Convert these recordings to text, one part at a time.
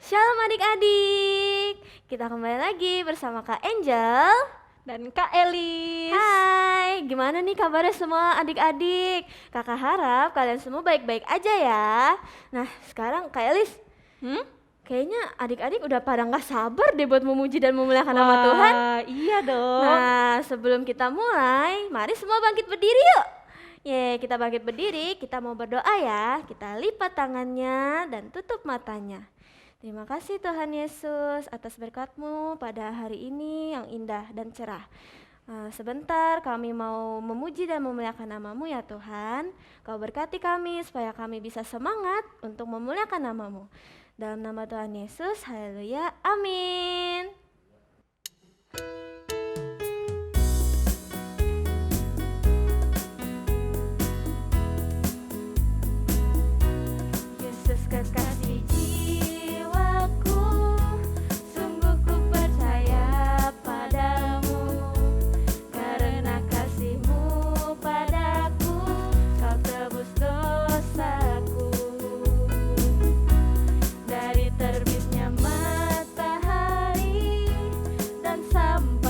Shalom adik-adik, kita kembali lagi bersama Kak Angel dan Kak Elis. Hai, gimana nih kabarnya semua adik-adik? Kakak harap kalian semua baik-baik aja ya. Nah sekarang Kak Elis, kayaknya adik-adik udah pada gak sabar deh buat memuji dan memuliakan nama Tuhan. Iya dong. Nah sebelum kita mulai, mari semua bangkit berdiri yuk. Kita bangkit berdiri, kita mau berdoa ya. Kita lipat tangannya dan tutup matanya. Terima kasih Tuhan Yesus atas berkat-Mu pada hari ini yang indah dan cerah. Sebentar kami mau memuji dan memuliakan nama-Mu ya Tuhan. Kau berkati kami supaya kami bisa semangat untuk memuliakan nama-Mu. Dalam nama Tuhan Yesus, haleluya, amin. Yesus kekasih jiwaku, sungguh ku percaya padamu. Karena kasih-Mu padaku, Kau tebus dosaku. Dari terbitnya matahari dan sampai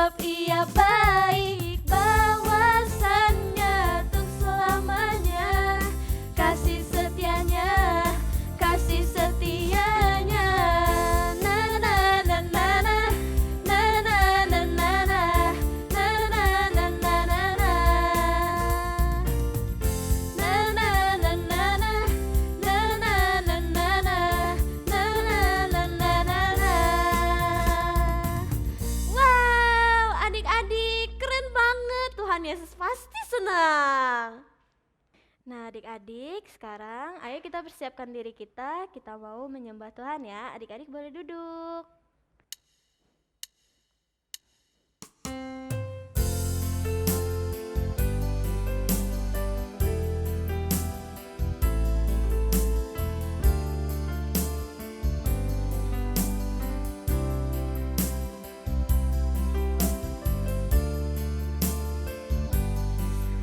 sebab Ia baik, bahwasannya untuk selamanya. Kasih setianya, kasih setianya. Na na na na na na na na na na na na na na na na. Na na na na na na na na na na na na na na. Wow, adik-adik keren banget. Tuhan Yesus pasti senang. Nah adik-adik, sekarang ayo kita persiapkan diri kita mau menyembah Tuhan ya. Adik-adik boleh duduk.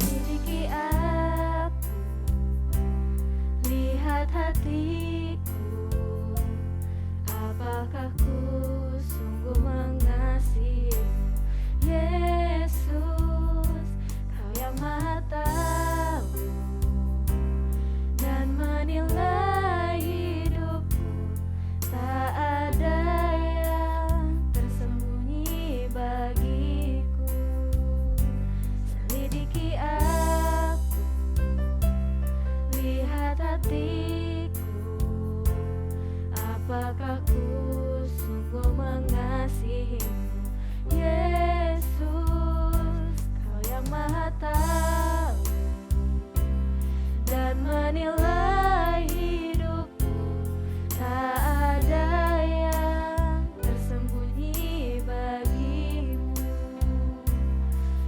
Selidiki aku, lihat hatiku, apakah ku sungguh mengasihimu, Yesus. Kau yang Maha Tahu dan menilai hidupku, tak ada yang tersembunyi bagiku. Selidiki aku, lihat hatiku, apakah ku sungguh mengasihimu, Yesus. Kau yang Maha Tahu dan menilai hidupku, tak ada yang tersembunyi bagimu.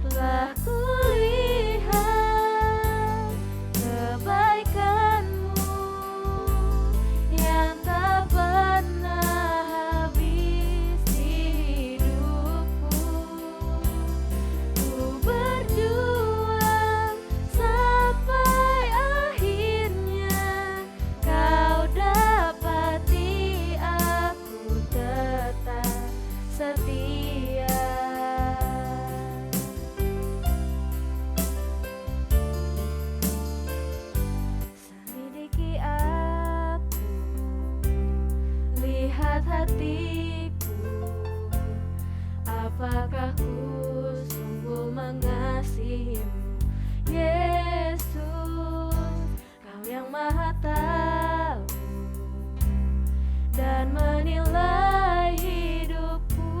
Telah kulihat kebaikanmu yang tak pernah habis di hidupku. Ku berjuang sampai akhirnya, kau dapati aku tetap setia. Selidiki aku, lihat hatiku, apakah ku sungguh mengasihimu, Yesus. Kau yang Maha Tahu dan menilai hidupku,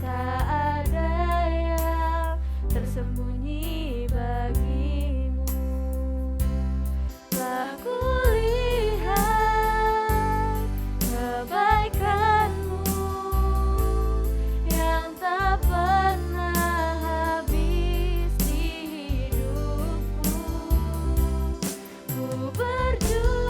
tak ada yang tersembunyi bagimu. Telah kulihat kebaikanmu yang tak pernah habis di hidupku. Ku berjuang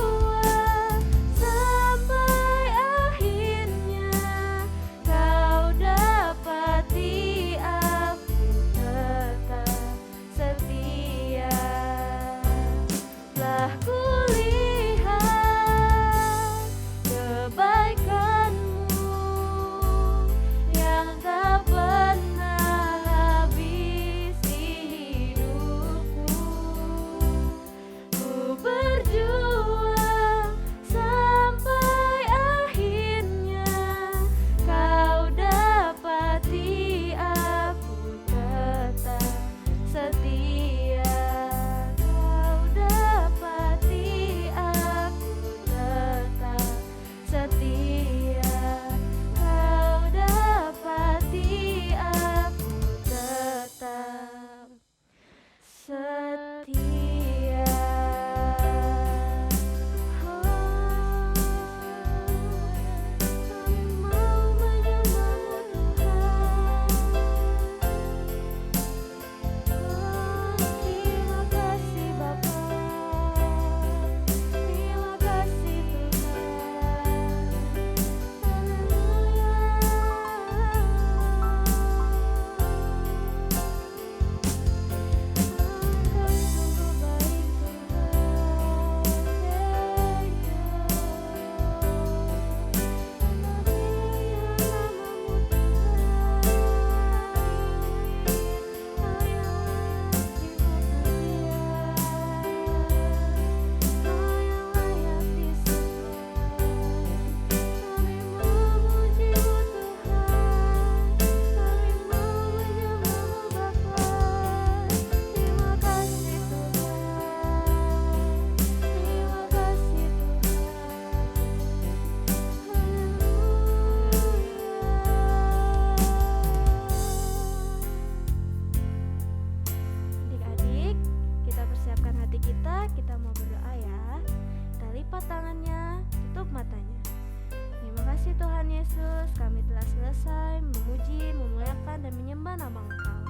lipat tangannya, tutup matanya. Terima kasih Tuhan Yesus, kami telah selesai memuji, memuliakan, dan menyembah nama Engkau.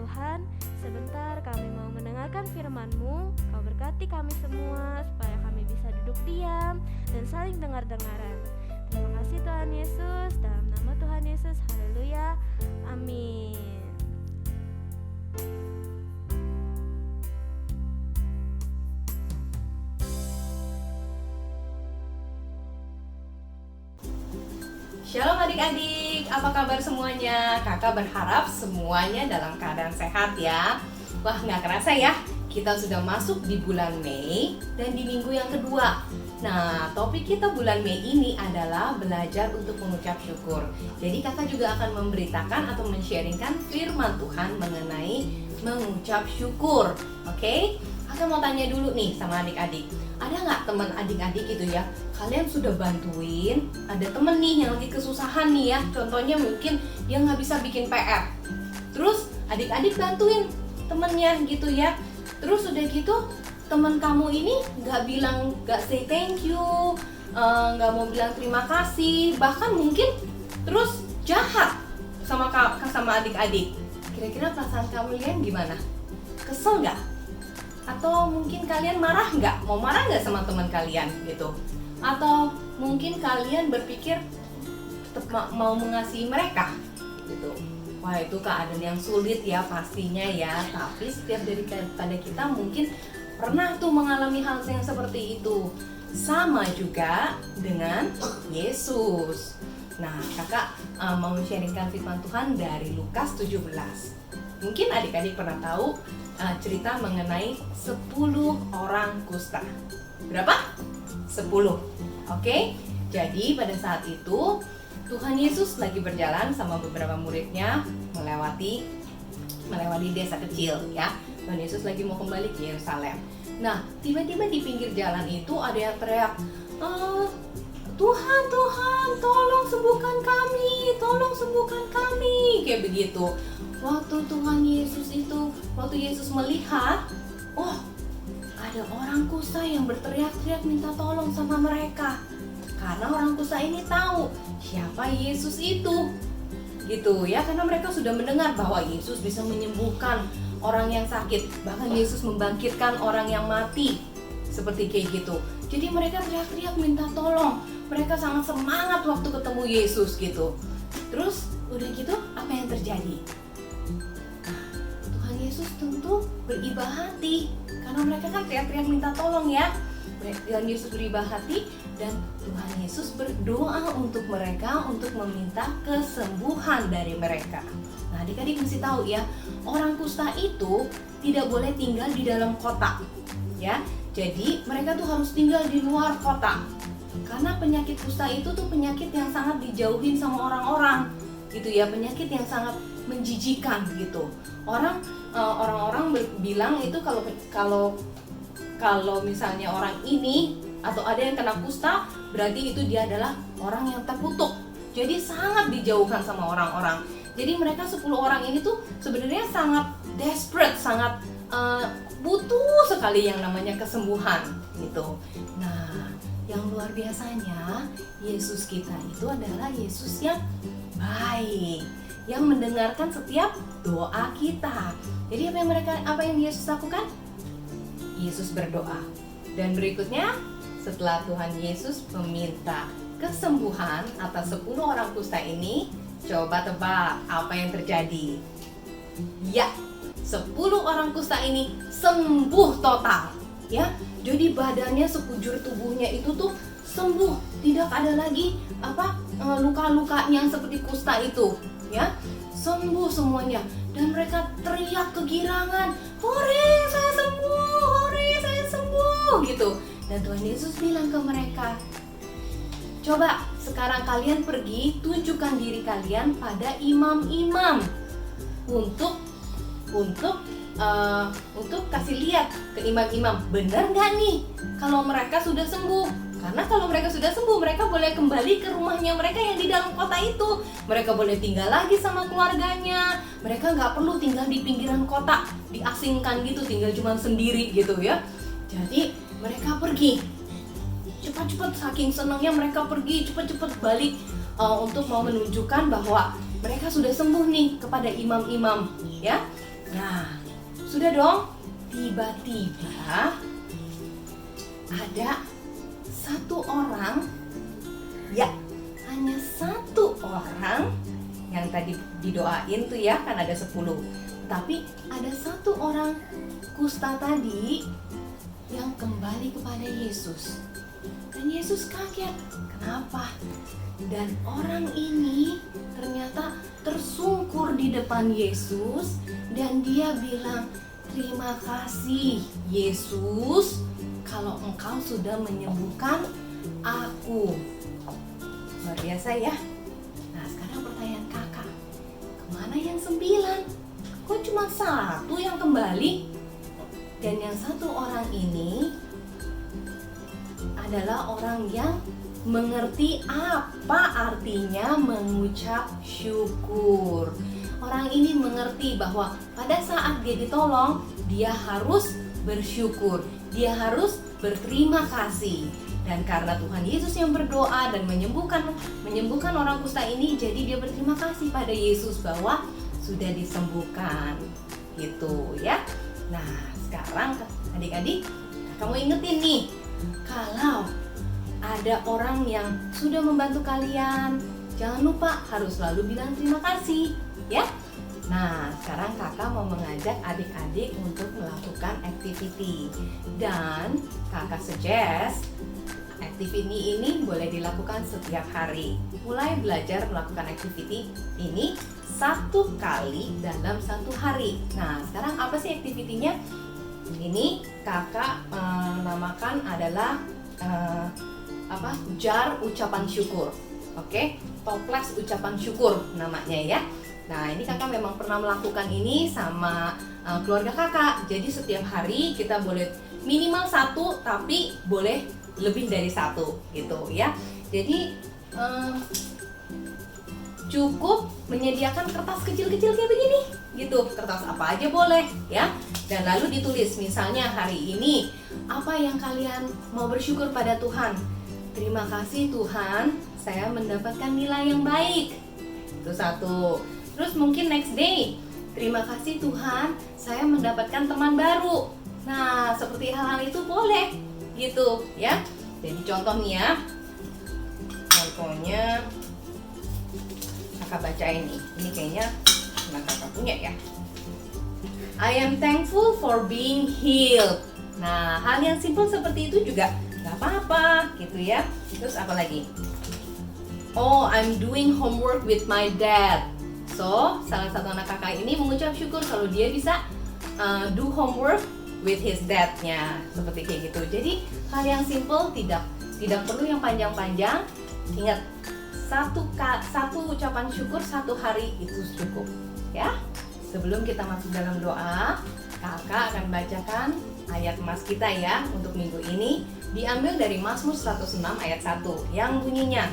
Tuhan, sebentar kami mau mendengarkan firman-Mu. Kau berkati kami semua supaya kami bisa duduk diam dan saling dengar-dengaran. Terima kasih Tuhan Yesus, dalam nama Tuhan Yesus, haleluya, amin. Shalom adik-adik, apa kabar semuanya? Kakak berharap semuanya dalam keadaan sehat ya. Wah, nggak kerasa ya, kita sudah masuk di bulan Mei dan di minggu yang kedua. Nah, topik kita bulan Mei ini adalah belajar untuk mengucap syukur. Jadi kakak juga akan memberitakan atau men-sharingkan firman Tuhan mengenai mengucap syukur. Oke? Kakak mau tanya dulu nih sama adik-adik. Ada nggak teman adik-adik gitu ya, kalian sudah bantuin, ada temen nih yang lagi kesusahan nih ya, contohnya mungkin dia nggak bisa bikin PR, terus adik-adik bantuin temennya gitu ya, terus udah gitu teman kamu ini nggak say thank you, nggak mau bilang terima kasih, bahkan mungkin terus jahat sama adik-adik. Kira-kira perasaan kalian gimana? Kesel nggak? Atau mungkin kalian marah nggak? Mau marah nggak sama teman kalian gitu? Atau mungkin kalian berpikir tetap mau mengasihi mereka gitu? Wah, itu keadaan yang sulit ya pastinya ya. Tapi setiap daripada kita mungkin pernah tuh mengalami hal yang seperti itu. Sama juga dengan Yesus. Nah, kakak mau sharingkan firman Tuhan dari Lukas 17. Mungkin adik-adik pernah tahu cerita mengenai 10 orang kusta. Berapa? 10. Oke? Jadi pada saat itu Tuhan Yesus lagi berjalan sama beberapa muridnya melewati desa kecil ya. Tuhan Yesus lagi mau kembali ke Yerusalem. Nah, tiba-tiba di pinggir jalan itu ada yang teriak, Tuhan, Tuhan, tolong sembuhkan kami, kayak begitu. Waktu Yesus melihat, oh, ada orang kusta yang berteriak-teriak minta tolong sama mereka. Karena orang kusta ini tahu siapa Yesus itu, gitu ya. Karena mereka sudah mendengar bahwa Yesus bisa menyembuhkan orang yang sakit, bahkan Yesus membangkitkan orang yang mati, seperti kayak gitu. Jadi mereka teriak-teriak minta tolong. Mereka sangat semangat waktu ketemu Yesus gitu. Terus udah gitu apa yang terjadi? Tuhan Yesus tentu beribah hati karena mereka kan teriak-teriak minta tolong ya. Tuhan Yesus beribah hati dan Tuhan Yesus berdoa untuk mereka untuk meminta kesembuhan dari mereka. Nah, adik-adik mesti tahu ya, orang kusta itu tidak boleh tinggal di dalam kota ya. Jadi mereka tuh harus tinggal di luar kota. Karena penyakit kusta itu tuh penyakit yang sangat dijauhin sama orang-orang gitu ya, penyakit yang sangat menjijikan gitu. Orang-orang bilang itu kalau misalnya orang ini atau ada yang kena kusta, berarti itu dia adalah orang yang terkutuk. Jadi sangat dijauhkan sama orang-orang. Jadi mereka 10 orang ini tuh sebenarnya sangat desperate, sangat butuh sekali yang namanya kesembuhan gitu. Nah, yang luar biasanya Yesus kita itu adalah Yesus yang baik, yang mendengarkan setiap doa kita. Jadi apa yang Yesus lakukan? Yesus berdoa. Dan berikutnya setelah Tuhan Yesus meminta kesembuhan atas 10 orang kusta ini, coba tebak apa yang terjadi? Ya, 10 orang kusta ini sembuh total ya. Jadi badannya, sekujur tubuhnya itu tuh sembuh, tidak ada lagi luka-lukanya seperti kusta itu ya, sembuh semuanya. Dan mereka teriak kegirangan, hore saya sembuh gitu. Dan Tuhan Yesus bilang ke mereka, coba sekarang kalian pergi tunjukkan diri kalian pada imam-imam untuk kasih lihat ke imam-imam, benar nggak nih kalau mereka sudah sembuh? Karena kalau mereka sudah sembuh, mereka boleh kembali ke rumahnya mereka yang di dalam kota itu. Mereka boleh tinggal lagi sama keluarganya. Mereka nggak perlu tinggal di pinggiran kota, diasingkan gitu, tinggal cuma sendiri gitu ya. Jadi mereka pergi. cepat-cepat, saking senangnya mereka pergi cepat-cepat balik untuk mau menunjukkan bahwa mereka sudah sembuh nih kepada imam-imam, ya. Nah, sudah dong. Tiba-tiba ada satu orang, ya, hanya satu orang yang tadi didoain tuh ya, kan ada 10. Tapi ada satu orang kusta tadi yang kembali kepada Yesus. Dan Yesus kaget. Kenapa? Dan orang ini ternyata tersungkur di depan Yesus dan dia bilang, "Terima kasih Yesus, kalau engkau sudah menyembuhkan aku." Luar biasa ya. Nah, sekarang pertanyaan kakak, kemana yang 9? Kok cuma satu yang kembali? Dan yang satu orang ini adalah orang yang mengerti apa artinya mengucap syukur. Orang ini mengerti bahwa pada saat dia ditolong, dia harus bersyukur, dia harus berterima kasih. Dan karena Tuhan Yesus yang berdoa dan menyembuhkan orang kusta ini, jadi dia berterima kasih pada Yesus bahwa sudah disembuhkan. Gitu ya. Nah, sekarang adik-adik, kamu ingetin nih, kalau ada orang yang sudah membantu kalian, jangan lupa harus selalu bilang terima kasih, ya. Nah, sekarang kakak mau mengajak adik-adik untuk melakukan activity. Dan kakak suggest activity ini boleh dilakukan setiap hari. Mulai belajar melakukan activity ini 1 kali dalam 1 hari. Nah, sekarang apa sih activity-nya? Ini kakak namakan adalah jar ucapan syukur. Oke, toples ucapan syukur namanya ya. Nah, ini kakak memang pernah melakukan ini sama keluarga kakak. Jadi setiap hari kita boleh minimal 1, tapi boleh lebih dari 1 gitu ya. Jadi cukup menyediakan kertas kecil-kecil kayak begini gitu. Kertas apa aja boleh ya. Dan lalu ditulis misalnya hari ini apa yang kalian mau bersyukur pada Tuhan. Terima kasih Tuhan, saya mendapatkan nilai yang baik. Itu 1. Terus mungkin next day, terima kasih Tuhan, saya mendapatkan teman baru. Nah, seperti hal-hal itu boleh gitu ya. Jadi contoh nih ya. Contohnya kakak bacain nih. Ini kayaknya cuma kakak punya ya. I am thankful for being healed. Nah, hal yang simple seperti itu juga gak apa-apa gitu ya. Terus apa lagi? Oh, I'm doing homework with my dad. So, salah satu anak kakak ini mengucap syukur kalau dia bisa do homework with his dad-nya. Seperti kayak gitu. Jadi, hal yang simple, tidak perlu yang panjang-panjang. Ingat, satu ucapan syukur 1 hari itu cukup. Ya. Sebelum kita masuk dalam doa, kakak akan bacakan ayat emas kita ya untuk minggu ini. Diambil dari Mazmur 106 ayat 1 yang bunyinya,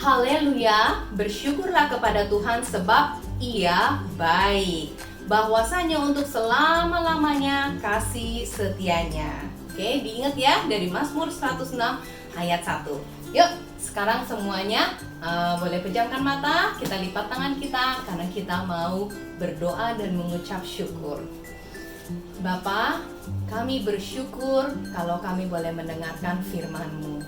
Haleluya, bersyukurlah kepada Tuhan sebab Ia baik, bahwasanya untuk selama-lamanya kasih setianya. Oke, diingat ya dari Mazmur 106 ayat 1. Yuk, sekarang semuanya boleh pejamkan mata, kita lipat tangan kita karena kita mau berdoa dan mengucap syukur. Bapa, kami bersyukur kalau kami boleh mendengarkan firman-Mu.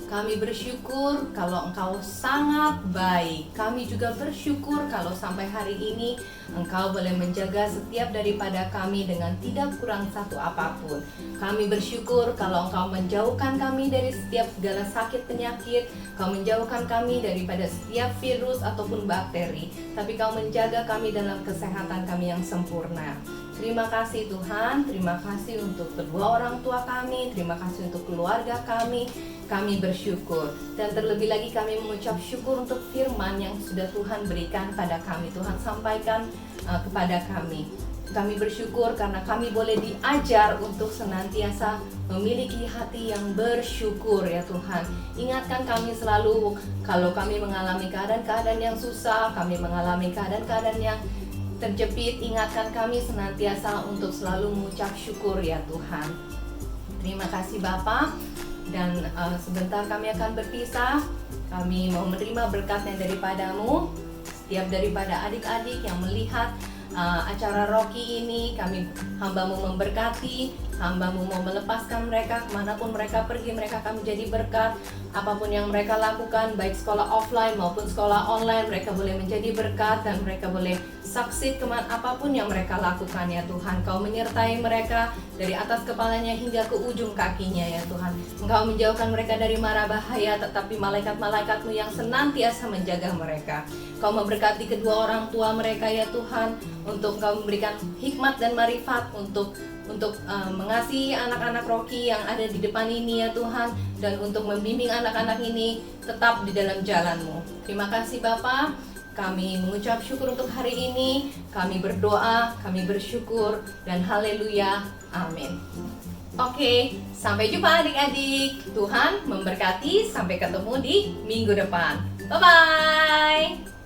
Kami bersyukur kalau Engkau sangat baik. Kami juga bersyukur kalau sampai hari ini Engkau boleh menjaga setiap daripada kami dengan tidak kurang satu apapun. Kami bersyukur kalau Engkau menjauhkan kami dari setiap segala sakit penyakit. Kau menjauhkan kami daripada setiap virus ataupun bakteri. Tapi Kau menjaga kami dalam kesehatan kami yang sempurna. Terima kasih Tuhan, terima kasih untuk kedua orang tua kami, terima kasih untuk keluarga kami bersyukur. Dan terlebih lagi kami mengucap syukur untuk firman yang sudah Tuhan berikan pada kami, Tuhan sampaikan kepada kami. Kami bersyukur karena kami boleh diajar untuk senantiasa memiliki hati yang bersyukur ya Tuhan. Ingatkan kami selalu kalau kami mengalami keadaan-keadaan yang susah, kami mengalami keadaan-keadaan yang terjepit, ingatkan kami senantiasa untuk selalu mengucap syukur ya Tuhan. Terima kasih Bapa. Dan sebentar kami akan berpisah. Kami mau menerima berkatnya daripadamu. Setiap daripada adik-adik yang melihat acara Rocky ini, Hamba-Mu memberkati, Hamba-Mu mau melepaskan mereka kemanapun mereka pergi, mereka akan menjadi berkat. Apapun yang mereka lakukan, baik sekolah offline maupun sekolah online, mereka boleh menjadi berkat dan mereka boleh sukses apapun yang mereka lakukan ya Tuhan. Kau menyertai mereka dari atas kepalanya hingga ke ujung kakinya ya Tuhan. Engkau menjauhkan mereka dari mara bahaya, tetapi malaikat-malaikatmu yang senantiasa menjaga mereka. Kau memberkati kedua orang tua mereka ya Tuhan, untuk Engkau memberikan hikmat dan marifat untuk mengasihi anak-anak Rocky yang ada di depan ini ya Tuhan, dan untuk membimbing anak-anak ini tetap di dalam jalan-Mu. Terima kasih Bapa. Kami mengucap syukur untuk hari ini. Kami berdoa, kami bersyukur, dan haleluya. Amin. Oke, sampai jumpa adik-adik. Tuhan memberkati, sampai ketemu di minggu depan. Bye-bye.